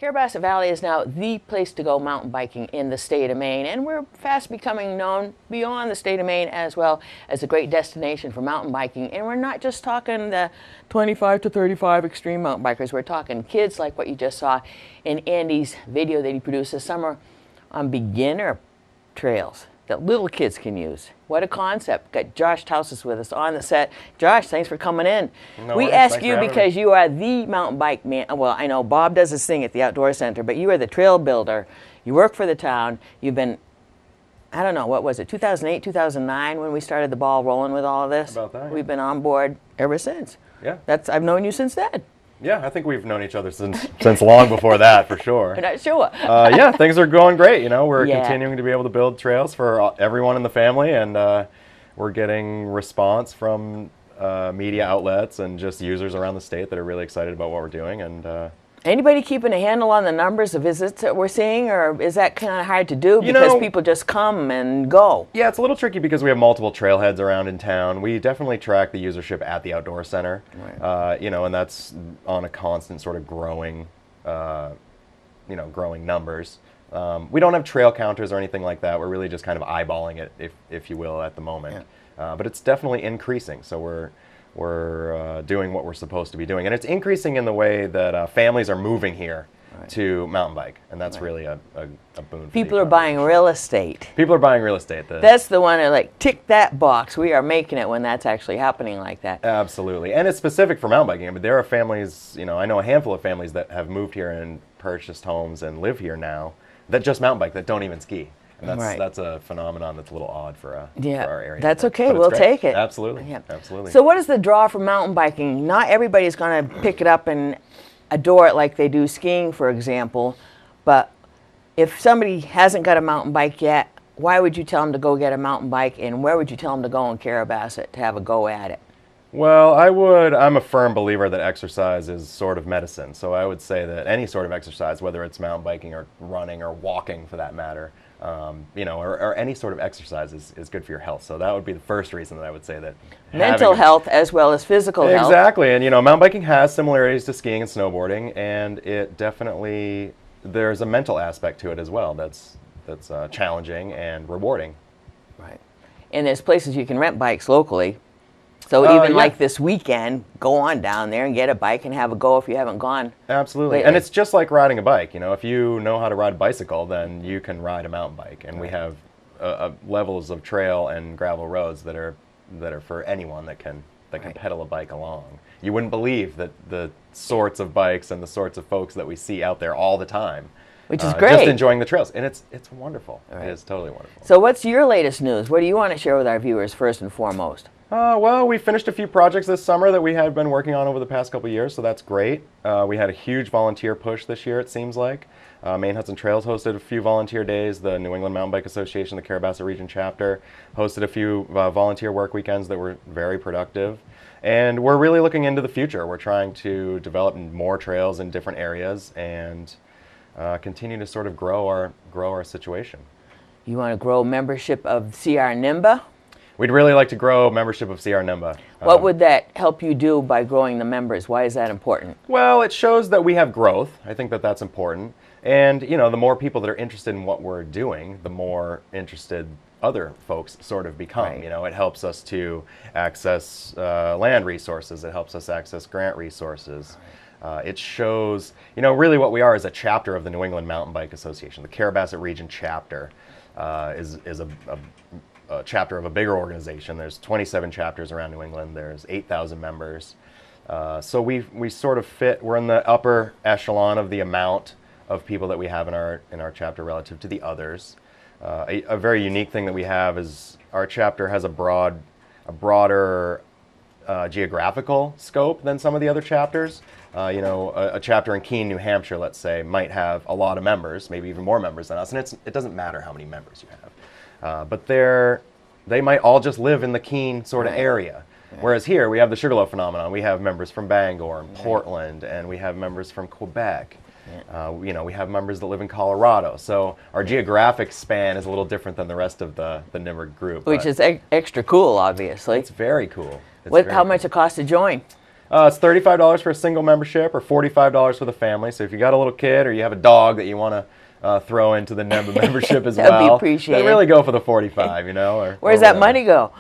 Carabasset Valley is now the place to go mountain biking in the state of Maine, and we're fast becoming known beyond the state of Maine as well as a great destination for mountain biking. And we're not just talking the 25 to 35 extreme mountain bikers, we're talking kids like what you just saw in Andy's video that he produced this summer on beginner trails that little kids can use. What a concept. Got Josh Tausis with us on the set. Josh, thanks for coming in. We ask you because you are the mountain bike man. Well, I know Bob does his thing at the Outdoor Center, but you are the trail builder. You work for the town. You've been, I don't know, what was it, 2008, 2009 when we started the ball rolling with all of this? About that, yeah. We've been on board ever since. Yeah. I've known you since then. Yeah, I think we've known each other since long before that, for sure. I'm not sure. Yeah, things are going great. You know, we're Yeah. continuing to be able to build trails for everyone in the family, and we're getting response from media outlets and just users around the state that are really excited about what we're doing. And anybody keeping a handle on the numbers of visits that we're seeing, or is that kind of hard to do because people just come and go? Yeah, it's a little tricky because we have multiple trailheads around in town. We definitely track the usership at the Outdoor Center, right. You know, and that's on a constant sort of growing, growing numbers. We don't have trail counters or anything like that. We're really just kind of eyeballing it, if you will, at the moment. Yeah. But it's definitely increasing. So we're doing what we're supposed to be doing. And it's increasing in the way that families are moving here to mountain bike. And that's really a boon. People are buying real estate. People are buying real estate. That's the one that, like, tick that box. We are making it when that's actually happening like that. Absolutely. And it's specific for mountain biking. I mean, there are families, you know, I know a handful of families that have moved here and purchased homes and live here now that just mountain bike, that don't even ski. And that's a phenomenon that's a little odd for our area. That's okay. We'll take it. Absolutely. Yeah. Absolutely. So what is the draw for mountain biking? Not everybody's going to pick it up and adore it like they do skiing, for example. But if somebody hasn't got a mountain bike yet, why would you tell them to go get a mountain bike, and where would you tell them to go in Carabasset to have a go at it? Well, I'm a firm believer that exercise is sort of medicine. So I would say that any sort of exercise, whether it's mountain biking or running or walking for that matter, or any sort of exercise is good for your health. So that would be the first reason that I would say that. Mental health as well as physical health. Exactly. And, mountain biking has similarities to skiing and snowboarding, and it definitely, there's a mental aspect to it as well that's challenging and rewarding. Right. And there's places you can rent bikes locally. So even like this weekend, go on down there and get a bike and have a go if you haven't gone. Absolutely. Lately. And it's just like riding a bike. If you know how to ride a bicycle, then you can ride a mountain bike. And we have levels of trail and gravel roads that are for anyone that can pedal a bike along. You wouldn't believe that the sorts of bikes and the sorts of folks that we see out there all the time. Which is great. Just enjoying the trails. And it's wonderful. Right. It is totally wonderful. So what's your latest news? What do you want to share with our viewers first and foremost? Well, we finished a few projects this summer that we had been working on over the past couple of years, so that's great. We had a huge volunteer push this year, it seems like. Maine Hudson Trails hosted a few volunteer days. The New England Mountain Bike Association, the Carabasset Region Chapter, hosted a few volunteer work weekends that were very productive. And we're really looking into the future. We're trying to develop more trails in different areas and continue to sort of grow our situation. You want to grow membership of CR NIMBA? We'd really like to grow membership of CR NIMBA. What would that help you do by growing the members? Why is that important? Well, it shows that we have growth. I think that that's important. And, the more people that are interested in what we're doing, the more interested other folks sort of become. Right. It helps us to access land resources. It helps us access grant resources. Right. It shows, really what we are is a chapter of the New England Mountain Bike Association. The Carabasset Region Chapter is a chapter of a bigger organization. There's 27 chapters around New England. There's 8,000 members. So we sort of fit. We're in the upper echelon of the amount of people that we have in our chapter relative to the others. A very unique thing that we have is our chapter has a broader geographical scope than some of the other chapters. A chapter in Keene, New Hampshire, let's say, might have a lot of members, maybe even more members than us, and it doesn't matter how many members you have. But they might all just live in the Keene sort of area. Yeah. Whereas here, we have the Sugarloaf phenomenon. We have members from Bangor and Portland, and we have members from Quebec. Yeah. We have members that live in Colorado. So our geographic span is a little different than the rest of the NIMBA group. Which is extra cool, obviously. It's very cool. How much it costs to join? It's $35 for a single membership or $45 for the family. So if you got a little kid or you have a dog that you want to throw into the NEMBA membership as That'd be well, appreciated. then really go for the 45, you know. Where does that money go?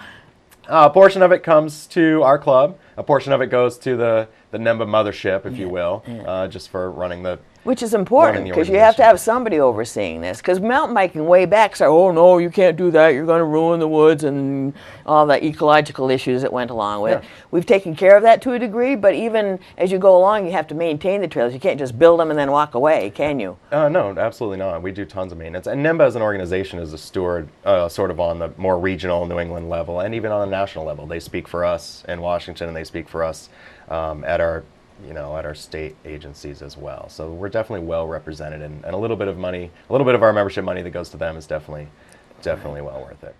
A portion of it comes to our club. A portion of it goes to the NEMBA mothership, if you will, just for running the. Which is important because you have to have somebody overseeing this. Because mountain biking way back said, oh no, you can't do that. You're going to ruin the woods and all the ecological issues that went along with it. We've taken care of that to a degree, but even as you go along, you have to maintain the trails. You can't just build them and then walk away, can you? No, absolutely not. We do tons of maintenance. And NEMBA as an organization is a steward sort of on the more regional New England level and even on a national level. They speak for us in Washington and they speak for us at our at our state agencies as well. So we're definitely well represented, and a little bit of money, a little bit of our membership money that goes to them is definitely well worth it.